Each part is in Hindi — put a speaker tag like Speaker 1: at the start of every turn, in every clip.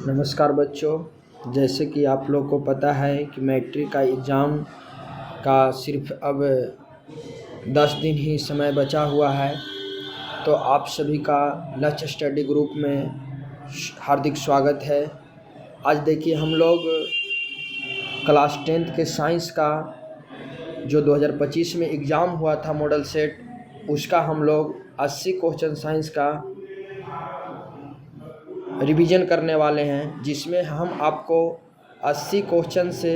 Speaker 1: नमस्कार बच्चों, जैसे कि आप लोग को पता है कि मैट्रिक का एग्ज़ाम का सिर्फ अब 10 दिन ही समय बचा हुआ है। तो आप सभी का लक्ष्य स्टडी ग्रुप में हार्दिक स्वागत है। आज देखिए हम लोग क्लास 10th के साइंस का जो 2025 में एग्ज़ाम हुआ था मॉडल सेट, उसका हम लोग 80 क्वेश्चन साइंस का रिवीजन करने वाले हैं, जिसमें हम आपको 80 क्वेश्चन से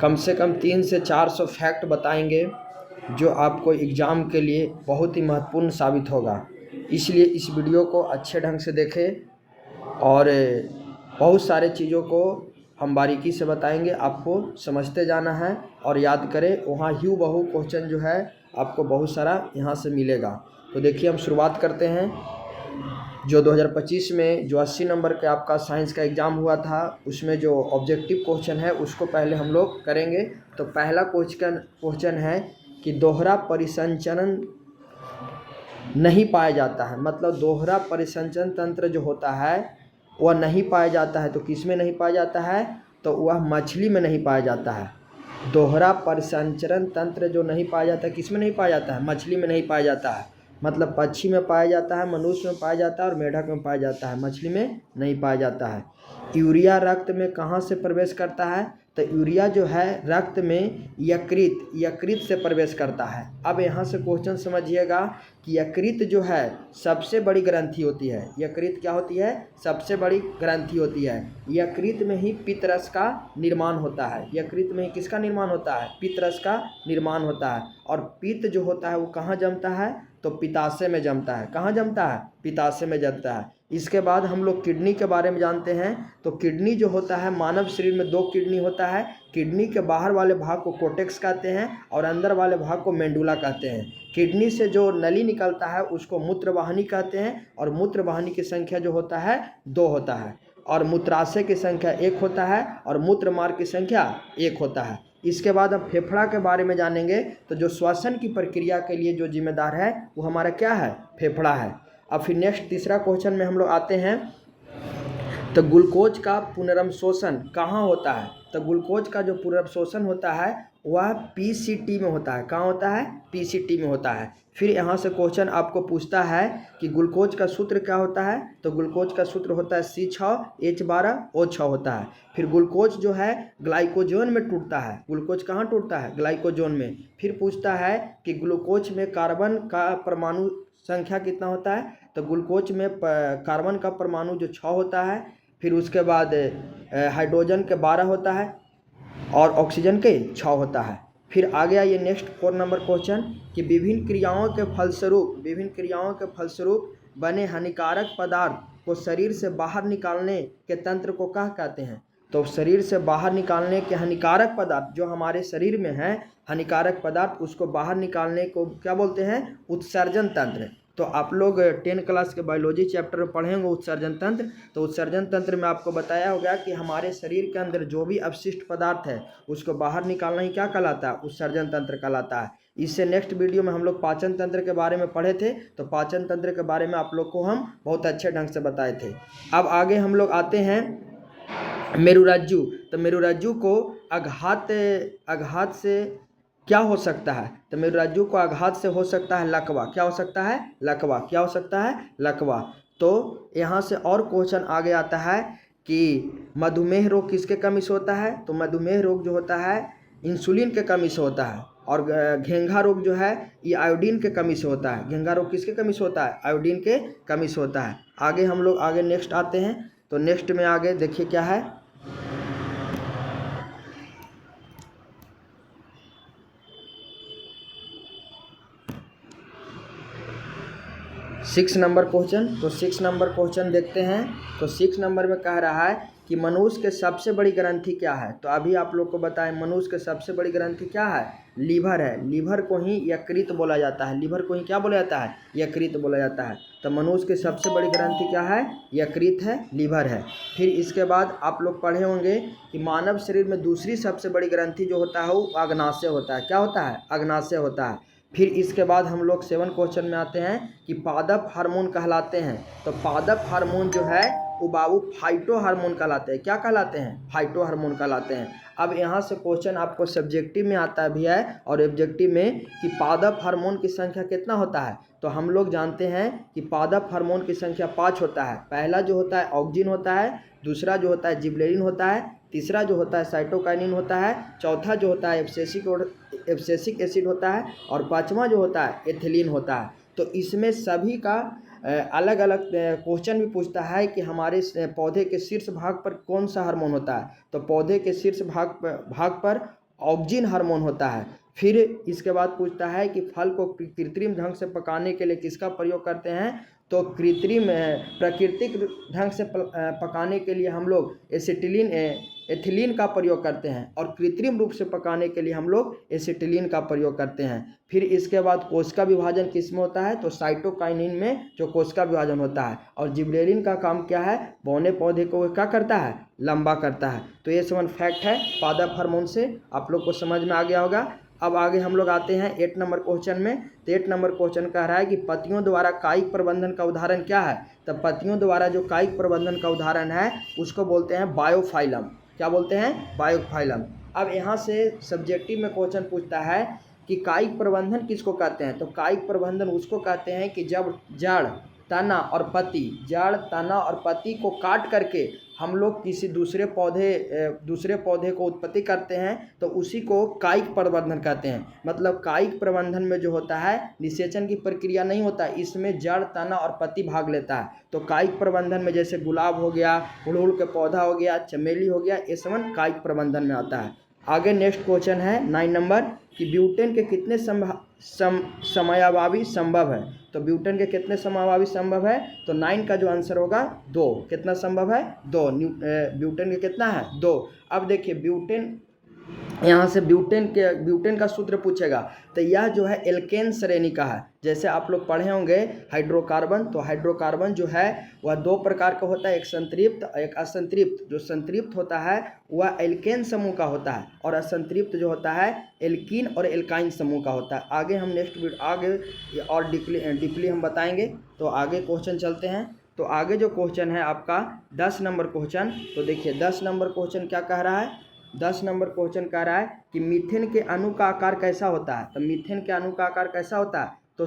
Speaker 1: कम 300 से 400 फैक्ट बताएंगे, जो आपको एग्ज़ाम के लिए बहुत ही महत्वपूर्ण साबित होगा। इसलिए इस वीडियो को अच्छे ढंग से देखें और बहुत सारे चीज़ों को हम बारीकी से बताएंगे। आपको समझते जाना है और याद करें। वहाँ हूबहू क्वेश्चन जो है आपको बहुत सारा यहाँ से मिलेगा। तो देखिए हम शुरुआत करते हैं। जो 2025 में जो 80 नंबर का आपका साइंस का एग्ज़ाम हुआ था, उसमें जो ऑब्जेक्टिव क्वेश्चन है उसको पहले हम लोग करेंगे। तो पहला क्वेश्चन है कि दोहरा परिसंचरण नहीं पाया जाता है, मतलब दोहरा परिसंचरण तंत्र जो होता है वह नहीं पाया जाता है। तो किस में नहीं पाया जाता है? तो वह मछली में नहीं पाया जाता है। दोहरा परिसंचरण तंत्र जो नहीं पाया जाता है, किस में नहीं पाया जाता है? मछली में नहीं पाया जाता है। मतलब पक्षी में पाया जाता है, मनुष्य में पाया जाता है और मेढक में पाया जाता है, मछली में नहीं पाया जाता है। यूरिया रक्त में कहाँ से प्रवेश करता है? तो यूरिया जो है रक्त में यकृत से प्रवेश करता है। अब यहाँ से क्वेश्चन समझिएगा कि यकृत जो है सबसे बड़ी ग्रंथि होती है। यकृत क्या होती है? सबसे बड़ी ग्रंथि होती है। यकृत में ही पित्तरस का निर्माण होता है। यकृत में ही किसका निर्माण होता है? पित्तरस का निर्माण होता है। और पित्त जो होता है वो कहाँ जमता है? तो पित्ताशय में जमता है। कहाँ जमता है? पित्ताशय में जमता है। इसके बाद हम लोग किडनी के बारे में जानते हैं। तो किडनी जो होता है, मानव शरीर में 2 किडनी होता है। किडनी के बाहर वाले भाग को कोर्टेक्स कहते हैं और अंदर वाले भाग को मेंडुला कहते हैं। किडनी से जो नली निकलता है उसको मूत्रवाहिनी कहते हैं और मूत्रवाहिनी की संख्या जो होता है 2 होता है और मूत्राशय की संख्या 1 होता है और मूत्र मार्ग की संख्या 1 होता है। इसके बाद हम फेफड़ा के बारे में जानेंगे। तो जो श्वसन की प्रक्रिया के लिए जो जिम्मेदार है वो हमारा क्या है? फेफड़ा है। अब फिर नेक्स्ट तीसरा क्वेश्चन में हम लोग आते हैं। तो ग्लूकोज का पुनर्वशोषण कहाँ होता है? तो ग्लूकोज का जो पुनर्वशोषण होता है वह पीसीटी में होता है। कहाँ होता है? पीसीटी में होता है। फिर यहाँ से क्वेश्चन आपको पूछता है कि ग्लूकोज का सूत्र क्या होता है? तो ग्लूकोज का सूत्र होता है C6H12O6 होता है। फिर ग्लूकोज जो है ग्लाइकोजन में टूटता है। ग्लूकोज कहाँ टूटता है? ग्लाइकोजन में। फिर पूछता है कि ग्लूकोज में कार्बन का परमाणु संख्या कितना होता है? तो ग्लूकोज में कार्बन का परमाणु जो 6 होता है। फिर उसके बाद हाइड्रोजन के 12 होता है और ऑक्सीजन के 6 होता है। फिर आगे आइए नेक्स्ट 4 नंबर क्वेश्चन कि विभिन्न क्रियाओं के फलस्वरूप बने हानिकारक पदार्थ को शरीर से बाहर निकालने के तंत्र को क्या कहते हैं? तो शरीर से बाहर निकालने के हानिकारक पदार्थ जो हमारे शरीर में है, हानिकारक पदार्थ उसको बाहर निकालने को क्या बोलते हैं? उत्सर्जन तंत्र। तो आप लोग 10 क्लास के बायोलॉजी चैप्टर में पढ़ेंगे उत्सर्जन तंत्र। तो उत्सर्जन तंत्र में आपको बताया होगा कि हमारे शरीर के अंदर जो भी अपशिष्ट पदार्थ है उसको बाहर निकालना ही क्या कहलाता है? उत्सर्जन तंत्र कहलाता है। इससे नेक्स्ट वीडियो में हम लोग पाचन तंत्र के बारे में पढ़े थे। तो पाचन तंत्र के बारे में आप लोग को हम बहुत अच्छे ढंग से बताए थे। अब आगे हम लोग आते हैं मेरुरज्जु। तो मेरुरज्जु को आघात से क्या हो सकता है? तो मेरुरज्जु को आघात से हो सकता है लकवा। क्या हो सकता है? लकवा। क्या हो सकता है? लकवा। तो यहाँ से और क्वेश्चन आगे आता है कि मधुमेह रोग किसके कमी से होता है? तो मधुमेह रोग जो होता है इंसुलिन के कमी से होता है। और घेंघा रोग जो है ये आयोडीन के कमी से होता है। घेंघा रोग किसके कमी से होता है? आयोडीन के कमी से होता है। आगे हम लोग आगे नेक्स्ट आते हैं। तो नेक्स्ट में आगे देखिए क्या है। 6 नंबर क्वेश्चन। तो 6 नंबर क्वेश्चन देखते हैं। तो 6 नंबर में कह रहा है कि मनुष्य के सबसे बड़ी ग्रंथि क्या है? तो अभी आप लोग को बताएं मनुष्य के सबसे बड़ी ग्रंथि क्या है? लीवर है। लीवर को ही यकृत बोला जाता है। लीवर को ही क्या बोला जाता है? यकृत बोला जाता है। तो मनुष्य की सबसे बड़ी ग्रंथि क्या है? यकृत है, लीवर है। फिर इसके बाद आप लोग पढ़े होंगे कि मानव शरीर में दूसरी सबसे बड़ी ग्रंथि जो होता है वो अग्नाशय होता है। क्या होता है? अग्नाशय होता है। फिर इसके बाद हम लोग 7 क्वेश्चन में आते हैं कि पादप हार्मोन कहलाते हैं। तो पादप हार्मोन जो है वो बाबू फाइटो हार्मोन कहलाते हैं। क्या कहलाते हैं? फाइटो हार्मोन कहलाते हैं। अब यहाँ से क्वेश्चन आपको सब्जेक्टिव में आता भी है और ऑब्जेक्टिव में कि पादप हार्मोन की संख्या कितना होता है। तो हम लोग जानते हैं कि पादप हार्मोन की संख्या 5 होता है। पहला जो होता है ऑक्जिन होता है, दूसरा जो होता है जिबरेलिन होता है, तीसरा जो होता है साइटोकाइनिन होता है, चौथा जो होता है एब्सिसिक एसिड होता है और पांचवा जो होता है एथिलीन होता है। तो इसमें सभी का अलग अलग क्वेश्चन भी पूछता है कि हमारे पौधे के शीर्ष भाग पर कौन सा हार्मोन होता है। तो पौधे के शीर्ष भाग पर ऑक्जिन हार्मोन होता है। फिर इसके बाद पूछता है कि फल को कृत्रिम ढंग से पकाने के लिए किसका प्रयोग करते हैं। तो प्राकृतिक ढंग से पकाने के लिए हम लोग एथिलीन का प्रयोग करते हैं और कृत्रिम रूप से पकाने के लिए हम लोग एसिटिलीन का प्रयोग करते हैं। फिर इसके बाद कोशिका विभाजन किस में होता है। तो साइटोकाइनिन में जो कोशिका विभाजन होता है। और जिबरेलिन का काम क्या है? बौने पौधे को क्या करता है? लंबा करता है। तो ये सब फैक्ट है पादप हार्मोन से, आप लोग को समझ में आ गया होगा। अब आगे हम लोग आते हैं 8 नंबर क्वेश्चन में। तो 8 नंबर क्वेश्चन कह रहा है कि पत्तियों द्वारा कायिक प्रबंधन का उदाहरण क्या है। तब पत्तियों द्वारा जो कायिक प्रबंधन का उदाहरण है उसको बोलते हैं बायोफाइलम। क्या बोलते हैं? बायोफाइलम। अब यहाँ से सब्जेक्टिव में क्वेश्चन पूछता है कि कायिक प्रबंधन किसको कहते हैं। तो कायिक प्रबंधन उसको कहते हैं कि जब जड़ तना और पत्ती को काट करके हम लोग किसी दूसरे पौधे को उत्पत्ति करते हैं तो उसी को कायिक प्रबंधन कहते हैं। मतलब कायिक प्रबंधन में जो होता है निषेचन की प्रक्रिया नहीं होता, इसमें जड़ तना और पत्ती भाग लेता है। तो कायिक प्रबंधन में जैसे गुलाब हो गया, गुड़हल का पौधा हो गया, चमेली हो गया, ये सब कायिक प्रबंधन में आता है। आगे नेक्स्ट क्वेश्चन है 9 नंबर कि ब्यूटेन के कितने समयाभावी संभव है। तो ब्यूटेन के कितने समयाभावी संभव है। तो 9 का जो आंसर होगा 2। कितना संभव है? 2। ब्यूटेन के कितना है? 2। अब देखिए ब्यूटेन, यहाँ से ब्यूटेन का सूत्र पूछेगा तो यह जो है एल्केन श्रेणी का है। जैसे आप लोग पढ़े होंगे हाइड्रोकार्बन, तो हाइड्रोकार्बन जो है वह 2 प्रकार का होता है, एक संतृप्त एक असंतृप्त। जो संतृप्त होता है वह एल्केन समूह का होता है और असंतृप्त जो होता है एल्कीन और एल्काइन समूह का होता है। आगे हम आगे और डीपली हम बताएंगे। तो आगे क्वेश्चन चलते हैं। तो आगे जो क्वेश्चन है आपका 10 नंबर क्वेश्चन। तो देखिए 10 नंबर क्वेश्चन क्या कह रहा है। 10 नंबर क्वेश्चन कह रहा है कि मीथेन के अणु का आकार कैसा होता है। तो मीथेन के अणु का आकार कैसा होता है। तो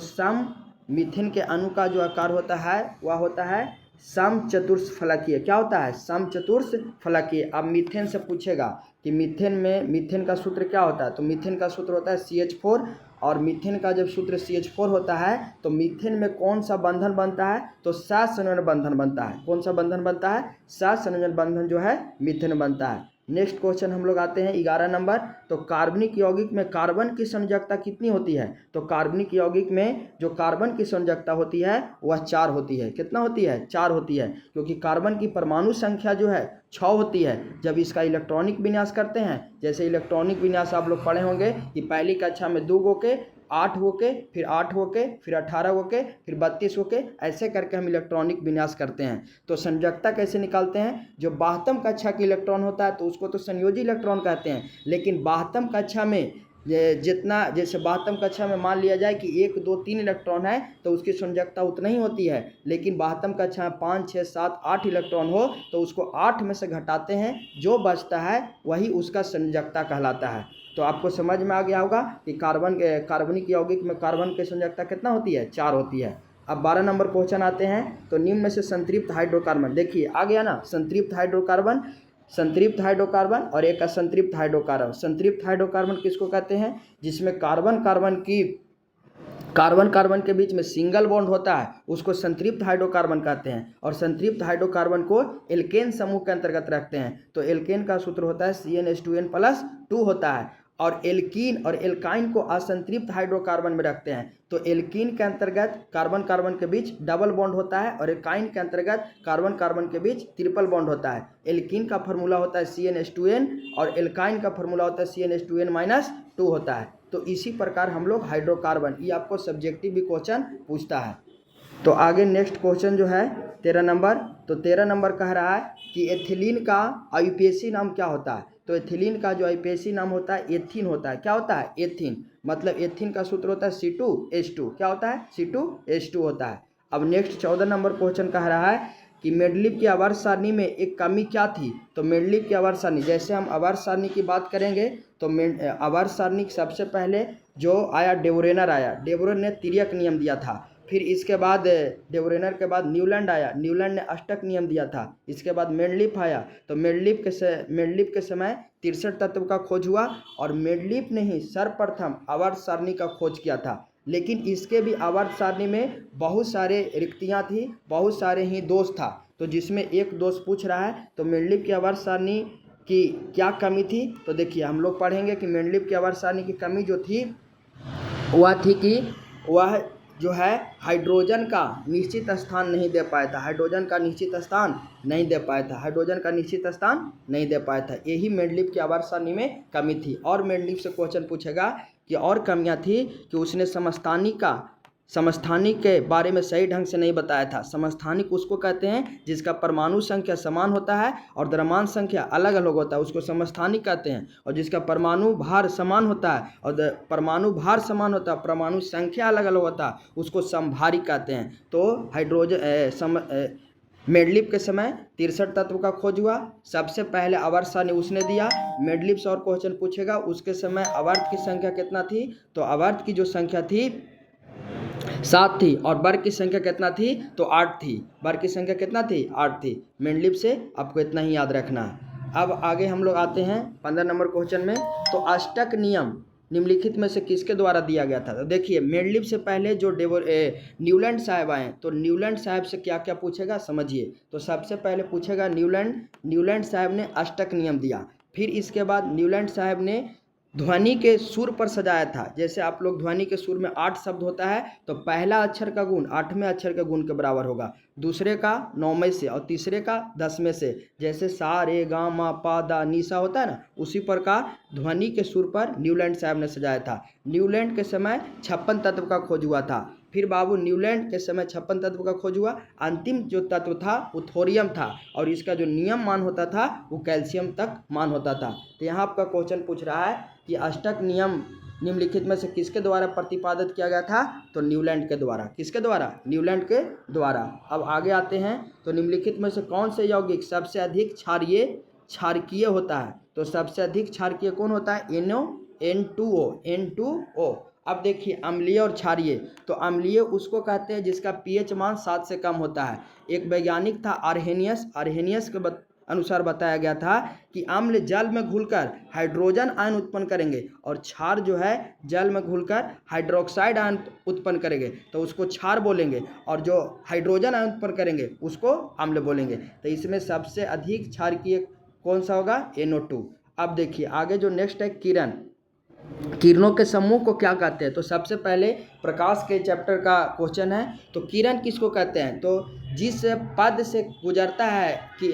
Speaker 1: मीथेन के अणु का जो आकार होता है वह होता है समचतुष्फलकीय। क्या होता है? समचतुष्फलकीय। अब मीथेन से पूछेगा कि मीथेन का सूत्र क्या होता है। तो मीथेन का सूत्र होता है CH4। और मीथेन का जब सूत्र CH4 होता है तो मीथेन में कौन सा बंधन बनता है। तो सहसंयोजन बंधन बनता है। कौन सा बंधन बनता है? सहसंयोजन बंधन जो है मीथेन बनता है। नेक्स्ट क्वेश्चन हम लोग आते हैं 11 नंबर। तो कार्बनिक यौगिक में कार्बन की संयोजकता कितनी होती है। तो कार्बनिक यौगिक में जो कार्बन की संयोजकता होती है वह 4 होती है। कितना होती है? 4 होती है। क्योंकि कार्बन की परमाणु संख्या जो है 6 होती है। जब इसका इलेक्ट्रॉनिक विन्यास करते हैं, जैसे इलेक्ट्रॉनिक विन्यास आप लोग पढ़े होंगे कि पहली कक्षा में 2 गो के, 8 हो के, फिर 8 हो के, फिर 18 हो के, फिर 32 हो के, ऐसे करके हम इलेक्ट्रॉनिक विन्यास करते हैं। तो संयोजकता कैसे निकालते हैं। जो 12वीं कक्षा की इलेक्ट्रॉन होता है तो उसको तो संयोजी इलेक्ट्रॉन कहते हैं। लेकिन 12वीं कक्षा में जितना, जैसे 12वीं कक्षा में मान लिया जाए कि 1 2 3 इलेक्ट्रॉन है तो उसकी संयोजकता उतना ही होती है। लेकिन 12वीं कक्षा में 5 6 7 8 इलेक्ट्रॉन हो तो उसको 8 में से घटाते हैं, जो बचता है वही उसका संयोजकता कहलाता है। तो आपको समझ में आ गया होगा कि कार्बनिक यौगिक में कार्बन की संयोजकता कितना होती है? 4 होती है। अब 12 नंबर क्वेश्चन आते हैं। तो निम्न में से संतृप्त हाइड्रोकार्बन, देखिए आ गया ना, संतृप्त हाइड्रोकार्बन और एक असंतृप्त हाइड्रोकार्बन। संतृप्त हाइड्रोकार्बन किसको कहते हैं? जिसमें कार्बन कार्बन के बीच में सिंगल बॉन्ड होता है उसको संतृप्त हाइड्रोकार्बन कहते हैं। और संतृप्त हाइड्रोकार्बन को एल्केन समूह के अंतर्गत रखते हैं। तो एल्केन का सूत्र होता है CnH2n+2 होता है। और एल्कीन और एल्काइन को असंतृप्त हाइड्रोकार्बन में रखते हैं। तो एल्कीन के अंतर्गत कार्बन के बीच डबल बॉन्ड होता है और एल्काइन के अंतर्गत कार्बन के बीच ट्रिपल बॉन्ड होता है। एल्कीन का फार्मूला होता है CnH2n और एल्काइन का फार्मूला होता है CnH2n-2 होता है। तो इसी प्रकार हम लोग हाइड्रोकार्बन, ये आपको सब्जेक्टिव भी क्वेश्चन पूछता है। तो आगे नेक्स्ट क्वेश्चन जो है 13 नंबर। तो 13 नंबर कह रहा है कि एथिलीन का आईयूपीएसी नाम क्या होता है। तो एथिलीन का जो आईयूपीएसी नाम होता है एथीन होता है। क्या होता है? एथीन। मतलब एथीन का सूत्र होता है C2H2। क्या होता है? C2H2 होता है। अब नेक्स्ट 14 नंबर क्वेश्चन कह रहा है कि मेंडलीव की आवर्त सारणी में एक कमी क्या थी। तो मेंडलीव की आवर्त सारणी, जैसे हम आवर्त सारणी की बात करेंगे तो आवर्त सारणी सबसे पहले जो आया डेवरेनर आया, डेवरेनर ने तिर्यक नियम दिया था। फिर इसके बाद डेवरेनर के बाद न्यूलैंड आया, न्यूलैंड ने अष्टक नियम दिया था। इसके बाद मेंडलीव आया, तो मेंडलीव के समय 63 तत्व का खोज हुआ और मेंडलीव ने ही सर्वप्रथम आवर्त सारणी का खोज किया था। लेकिन इसके भी आवर्त सारणी में बहुत सारे रिक्तियाँ थी, बहुत सारे ही दोष था। तो जिसमें एक दोष पूछ रहा है, तो मेंडलीव की आवर्त सारणी की क्या कमी थी। तो देखिए हम लोग पढ़ेंगे कि मेंडलीव की आवर्त सारणी की कमी जो थी वह थी कि वह जो है हाइड्रोजन का निश्चित स्थान नहीं दे पाया था, हाइड्रोजन का निश्चित स्थान नहीं दे पाया था, हाइड्रोजन का निश्चित स्थान नहीं दे पाया था। यही मेंडलीव की आवर्त सारणी में कमी थी। और मेंडलीव से क्वेश्चन पूछेगा कि और कमियां थी कि उसने समस्थानिक के बारे में सही ढंग से नहीं बताया था। समस्थानिक उसको कहते हैं जिसका परमाणु संख्या समान होता है और द्रव्यमान संख्या अलग अलग होता है, उसको समस्थानिक कहते हैं। और जिसका परमाणु भार समान होता है और परमाणु भार समान होता है, परमाणु संख्या अलग अलग होता है, उसको समभारी कहते हैं। तो मेंडलीव के समय 63 तत्व का खोज हुआ। सबसे पहले आवर्त सारणी उसने दिया। मेंडलीव से और क्वेश्चन पूछेगा उसके समय आवर्त की संख्या कितना थी। तो आवर्त की जो संख्या थी 7 थी और वर्ग की संख्या कितना थी, तो 8 थी। वर्ग की संख्या कितना थी, 8 थी। मेंडलीव से आपको इतना ही याद रखना है। अब आगे हम लोग आते हैं 15 नंबर क्वेश्चन में। तो अष्टक नियम निम्नलिखित में से किसके द्वारा दिया गया था। तो देखिए मेंडलीव से पहले जो न्यूलैंड साहब आए, तो न्यूलैंड साहब से क्या क्या पूछेगा समझिए। तो सबसे पहले पूछेगा न्यूलैंड साहब ने अष्टक नियम दिया। फिर इसके बाद न्यूलैंड साहब ने ध्वनि के सुर पर सजाया था। जैसे आप लोग ध्वनि के सुर में 8 शब्द होता है, तो पहला अक्षर का गुण 8वें अक्षर के गुण के बराबर होगा, दूसरे का 9वें से और तीसरे का 10वें से। जैसे सा रे गा मा पा दा नी सा होता है ना, उसी प्रकार ध्वनि के सुर पर न्यूलैंड साहब ने सजाया था। न्यूलैंड के समय 56 तत्व का खोज हुआ था। फिर बाबू न्यूलैंड के समय 56 तत्व का खोज हुआ। अंतिम जो तत्व था वो थोरियम था और इसका जो नियम मान होता था वो कैल्शियम तक मान होता था। तो यहाँ आपका क्वेश्चन पूछ रहा है कि अष्टक नियम निम्नलिखित में से किसके द्वारा प्रतिपादित किया गया था। तो न्यूलैंड के द्वारा। किसके द्वारा, न्यूलैंड के द्वारा। अब आगे आते हैं, तो निम्नलिखित में से कौन से यौगिक सबसे अधिक क्षारकीय होता है। तो सबसे अधिक क्षारकीय कौन होता है, N2O। अब देखिए अम्लीय और क्षारीय। तो अम्लीय उसको कहते हैं जिसका pH मान 7 से कम होता है। एक वैज्ञानिक था आर्हेनियस के अनुसार बताया गया था कि अम्ल जल में घुलकर हाइड्रोजन आयन उत्पन्न करेंगे और क्षार जो है जल में घुलकर हाइड्रोक्साइड आयन उत्पन्न करेंगे, तो उसको क्षार बोलेंगे, और जो हाइड्रोजन आयन उत्पन्न करेंगे उसको अम्ल बोलेंगे। तो इसमें सबसे अधिक क्षारकीय कौन सा होगा, NO2। अब देखिए आगे जो नेक्स्ट है किरणों के समूह को क्या कहते हैं। तो सबसे पहले प्रकाश के चैप्टर का क्वेश्चन है। तो किरण किसको कहते हैं, तो जिस पद से गुजरता है कि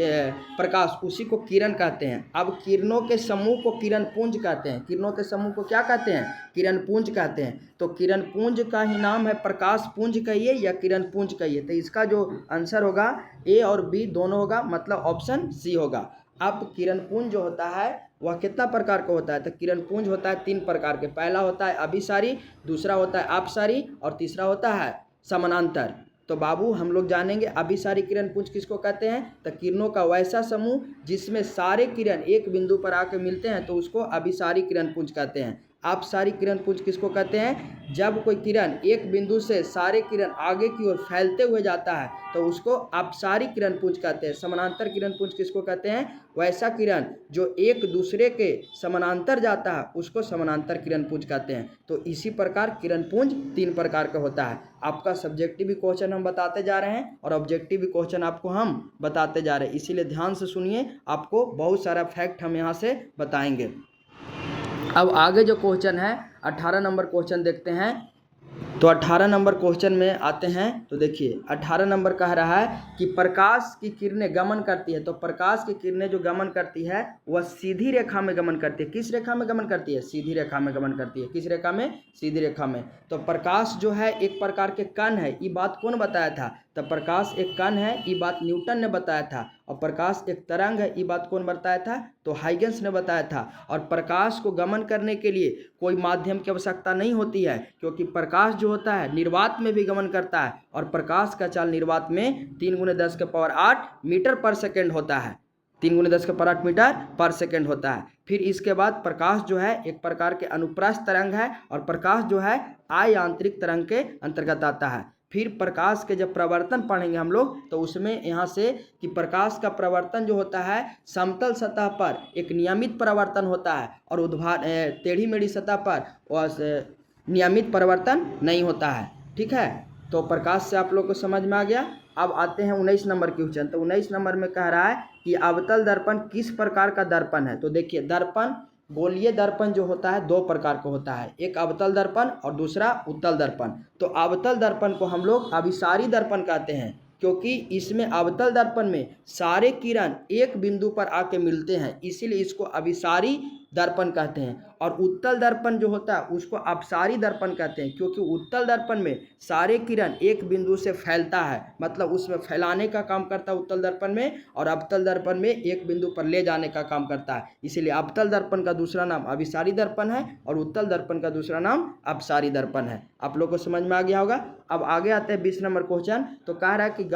Speaker 1: प्रकाश, उसी को किरण कहते हैं। अब किरणों के समूह को किरण पुंज कहते हैं। किरणों के समूह को क्या कहते हैं, किरण पुंज कहते हैं। तो किरण पुंज का ही नाम है प्रकाश पुंज कहिए या किरण पुंज कहिए। तो इसका जो आंसर होगा A और B दोनों होगा, मतलब ऑप्शन C होगा। अब किरण पुंज जो होता है वह कितना प्रकार का होता है। तो किरण पुंज होता है 3 प्रकार के। पहला होता है अभिसारी, दूसरा होता है अपसारी और तीसरा होता है समानांतर। तो बाबू हम लोग जानेंगे अभिसारी किरण पुंज किसको कहते हैं। तो किरणों का वैसा समूह जिसमें सारे किरण एक बिंदु पर आकर मिलते हैं तो उसको अभिसारी किरण पुंज कहते हैं। अपसारी किरण पुंज किसको कहते हैं, जब कोई किरण एक बिंदु से सारे किरण आगे की ओर फैलते हुए जाता है तो उसको अपसारी किरण पुंज कहते हैं। समानांतर किरण पुंज किसको कहते हैं, वैसा किरण जो एक दूसरे के समानांतर जाता है उसको समानांतर किरण पुंज कहते हैं। तो इसी प्रकार किरण पुंज 3 प्रकार का होता है। आपका सब्जेक्टिव क्वेश्चन हम बताते जा रहे हैं और ऑब्जेक्टिव क्वेश्चन आपको हम बताते जा रहे हैं, इसीलिए ध्यान से सुनिए, आपको बहुत सारा फैक्ट हम यहाँ से बताएंगे। अब आगे जो क्वेश्चन है 18 नंबर क्वेश्चन देखते हैं। तो 18 नंबर क्वेश्चन में आते हैं। तो देखिए 18 नंबर कह रहा है कि प्रकाश की किरणें गमन करती है। तो प्रकाश की किरणें जो गमन करती है वह सीधी रेखा में गमन करती है। किस रेखा में गमन करती है, सीधी रेखा में गमन करती है। किस रेखा में, सीधी रेखा में। तो प्रकाश जो है एक प्रकार के कण है, ये बात कौन बताया था, तो प्रकाश एक कण है, ये बात न्यूटन ने बताया था। और प्रकाश एक तरंग है, ये बात कौन बताया था? तो हाइगेंस ने बताया था। और प्रकाश को गमन करने के लिए कोई माध्यम की आवश्यकता नहीं होती है, क्योंकि प्रकाश जो होता है निर्वात में भी गमन करता है, और प्रकाश का चाल निर्वात में 3×10⁸ मीटर पर सेकेंड होता है। 3×10⁸ मीटर पर सेकेंड होता है। फिर इसके बाद प्रकाश जो है एक प्रकार के अनुप्रस्थ तरंग है, और प्रकाश जो है आयांतरिक तरंग के अंतर्गत आता है। फिर प्रकाश के जब प्रवर्तन पढ़ेंगे हम लोग, तो उसमें यहाँ से कि प्रकाश का प्रवर्तन जो होता है समतल सतह पर एक नियमित प्रवर्तन होता है, और टेढ़ी मेढ़ी सतह पर नियमित परिवर्तन नहीं होता है। ठीक है, तो प्रकाश से आप लोग को समझ में आ गया। अब आते हैं 19 नंबर क्वेश्चन। तो 19 नंबर में कह रहा है कि अवतल दर्पण किस प्रकार का दर्पण है। तो देखिए, दर्पण, गोलीय दर्पण जो होता है दो प्रकार का होता है, एक अवतल दर्पण और दूसरा उत्तल दर्पण। तो अवतल दर्पण को हम लोग अभिसारी दर्पण कहते हैं, क्योंकि इसमें अवतल दर्पण में सारे किरण एक बिंदु पर आके मिलते हैं, इसीलिए इसको अभिसारी दर्पण कहते हैं। और उत्तल दर्पण जो होता है उसको अपसारी दर्पण कहते हैं, क्योंकि उत्तल दर्पण में सारे किरण एक बिंदु से फैलता है, मतलब उसमें फैलाने का काम करता है उत्तल दर्पण में, और अवतल दर्पण में एक बिंदु पर ले जाने का काम करता है। इसीलिए अवतल दर्पण का दूसरा नाम अभिसारी दर्पण है, और उत्तल दर्पण का दूसरा नाम अपसारी दर्पण है। आप लोग को समझ में आ गया होगा। अब आगे आते हैं 20 नंबर क्वेश्चन। तो कह रहा है कि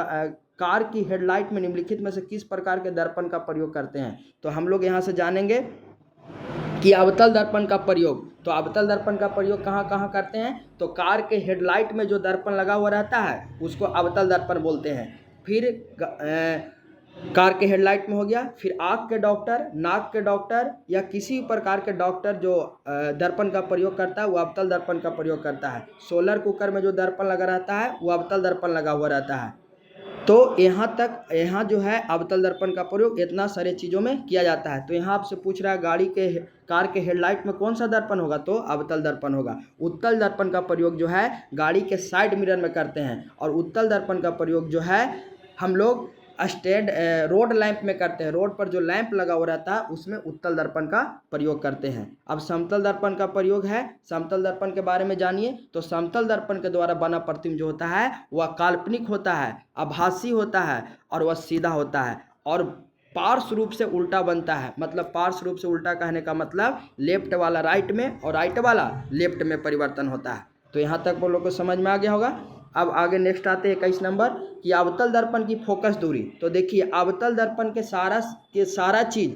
Speaker 1: कार की हेडलाइट में निम्नलिखित में से किस प्रकार के दर्पण का प्रयोग करते हैं। तो हम लोग यहाँ से जानेंगे कि अवतल दर्पण का प्रयोग। तो अवतल दर्पण का प्रयोग कहाँ कहाँ करते हैं। तो कार के हेडलाइट में जो दर्पण लगा हुआ रहता है उसको अवतल दर्पण बोलते हैं। फिर कार के हेडलाइट में हो गया। फिर आँख के डॉक्टर, नाक के डॉक्टर या किसी प्रकार के डॉक्टर जो दर्पण का प्रयोग करता है वो अवतल दर्पण का प्रयोग करता है। सोलर कुकर में जो दर्पण लगा रहता है वो अवतल दर्पण लगा हुआ रहता है। तो यहाँ जो है अवतल दर्पण का प्रयोग इतना सारे चीज़ों में किया जाता है। तो यहाँ आपसे पूछ रहा है कार के हेडलाइट में कौन सा दर्पण होगा, तो अवतल दर्पण होगा। उत्तल दर्पण का प्रयोग जो है गाड़ी के साइड मिरर में करते हैं, और उत्तल दर्पण का प्रयोग जो है हम लोग रोड लैंप में करते हैं। रोड पर जो लैंप लगा हुआ रहता है उसमें उत्तल दर्पण का प्रयोग करते हैं। अब समतल दर्पण का प्रयोग है। समतल दर्पण के बारे में जानिए। तो समतल दर्पण के द्वारा बना प्रतिबिंब जो होता है वह काल्पनिक होता है, आभासी होता है, और वह सीधा होता है, और पार्श्व रूप से उल्टा बनता है। मतलब पार्श्व रूप से उल्टा कहने का मतलब लेफ्ट वाला राइट में और राइट वाला लेफ्ट में परिवर्तन होता है। तो यहाँ तक वो लोग को समझ में आ गया होगा। अब आगे नेक्स्ट आते हैं 21 नंबर कि अवतल दर्पण की फोकस दूरी। तो देखिए, अवतल दर्पण के सारा चीज़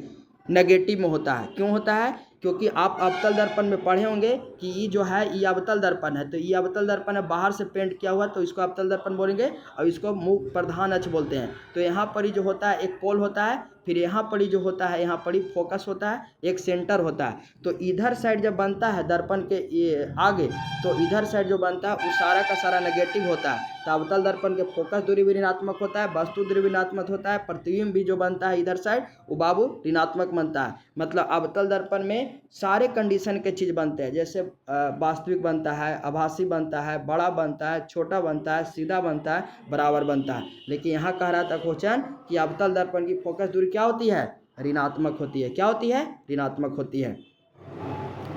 Speaker 1: नेगेटिव में होता है। क्यों होता है? क्योंकि आप अवतल दर्पण में पढ़े होंगे कि ये जो है ये अवतल दर्पण है। तो ये अवतल दर्पण है, बाहर से पेंट किया हुआ, तो इसको अवतल दर्पण बोलेंगे, और इसको मुख प्रधान अक्ष बोलते हैं। तो यहाँ पर ही जो होता है एक पोल होता है, फिर यहाँ पर ही जो होता है यहाँ पर ही फोकस होता है, एक सेंटर होता है। तो इधर साइड जब बनता है दर्पण के ये आगे, तो इधर साइड जो बनता है वो सारा का सारा नेगेटिव होता है। तो अवतल दर्पण के फोकस दूरी भी ऋणात्मक होता है, वस्तु दूरी भी ऋणात्मक होता है, प्रतिबिंब भी जो बनता है इधर साइड वो बाबू ऋणात्मक बनता है। मतलब अवतल दर्पण में सारे कंडीशन के चीज़ बनते हैं, जैसे वास्तविक बनता है, आभासी बनता है, बड़ा बनता है, छोटा बनता है, सीधा बनता है, बराबर बनता है। लेकिन यहाँ कह रहा था क्वेश्चन कि अवतल दर्पण की फोकस दूरी क्या होती है? ऋणात्मक होती है। क्या होती है? ऋणात्मक होती है।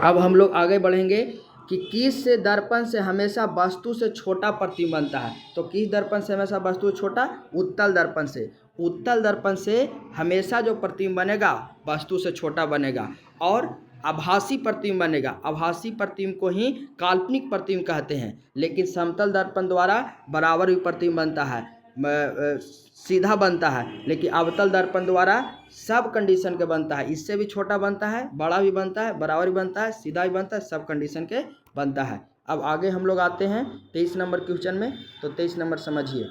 Speaker 1: अब हम लोग आगे बढ़ेंगे कि किस दर्पण से हमेशा वस्तु से छोटा प्रतिबिंब बनता है। तो किस दर्पण से हमेशा वस्तु छोटा? उत्तल दर्पण से। उत्तल दर्पण से हमेशा जो प्रतिबिंब बनेगा वस्तु से छोटा बनेगा, और आभासी प्रतिबिंब बनेगा। आभासी प्रतिबिंब को ही काल्पनिक प्रतिबिंब कहते हैं। लेकिन समतल दर्पण द्वारा बराबर भी प्रतिबिंब बनता है, सीधा बनता है। लेकिन अवतल दर्पण द्वारा सब कंडीशन के बनता है, इससे भी छोटा बनता है, बड़ा भी बनता है, बराबर भी बनता है, सीधा भी बनता है, सब कंडीशन के बनता है। अब आगे हम लोग आते हैं 23 नंबर क्वेश्चन में। तो 23 नंबर समझिए।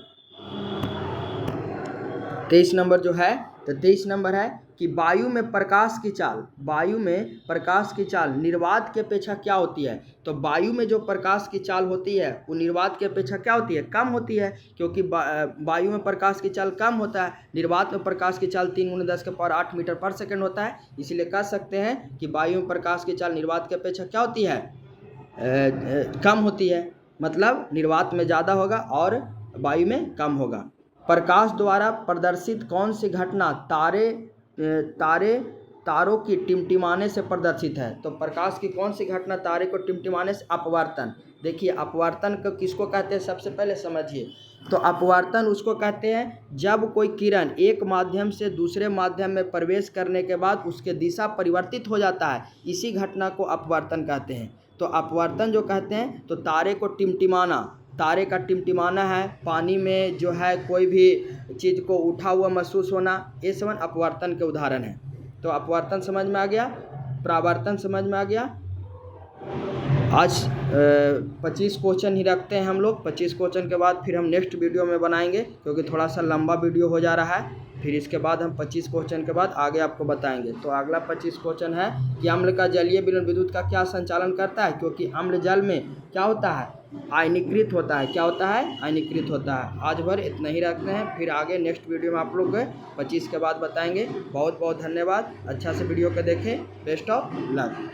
Speaker 1: 23 नंबर जो है, तो 23 नंबर है कि वायु में प्रकाश की चाल निर्वात की अपेक्षा क्या होती है। तो वायु में जो प्रकाश की चाल होती है वो निर्वात की अपेक्षा क्या होती है? कम होती है, क्योंकि वायु में प्रकाश की चाल कम होता है। निर्वात में प्रकाश की चाल 3×10⁸ मीटर पर सेकेंड होता है। इसीलिए कह सकते हैं कि वायु में प्रकाश की चाल निर्वात की अपेक्षा क्या होती है? कम होती है। मतलब निर्वात में ज़्यादा होगा और वायु में कम होगा। प्रकाश द्वारा प्रदर्शित कौन सी घटना तारे तारों की टिमटिमाने से प्रदर्शित है। तो प्रकाश की कौन सी घटना तारे को टिमटिमाने से? अपवर्तन। देखिए अपवर्तन को किसको कहते हैं सबसे पहले समझिए। तो अपवर्तन उसको कहते हैं जब कोई किरण एक माध्यम से दूसरे माध्यम में प्रवेश करने के बाद उसके दिशा परिवर्तित हो जाता है, इसी घटना को अपवर्तन कहते हैं। तो अपवर्तन जो कहते हैं, तो तारे को टिमटिमाना, तारे का टिमटिमाना है, पानी में जो है कोई भी चीज़ को उठा हुआ महसूस होना, ये सब अपवर्तन के उदाहरण हैं। तो अपवर्तन समझ में आ गया, परावर्तन समझ में आ गया। आज 25 क्वेश्चन ही रखते हैं हम लोग। 25 क्वेश्चन के बाद फिर हम नेक्स्ट वीडियो में बनाएंगे, क्योंकि थोड़ा सा लंबा वीडियो हो जा रहा है। फिर इसके बाद हम 25 क्वेश्चन के बाद आगे आपको बताएंगे। तो अगला 25 क्वेश्चन है कि अम्ल का जलीय विलयन विद्युत का क्या संचालन करता है? क्योंकि अम्ल जल में क्या होता है? आयनीकृत होता है। क्या होता है? आयनीकृत होता है। आज भर इतना ही रखते हैं, फिर आगे नेक्स्ट वीडियो में आप लोग 25 के बाद बताएंगे। बहुत बहुत धन्यवाद। अच्छा से वीडियो को देखें। Best of luck.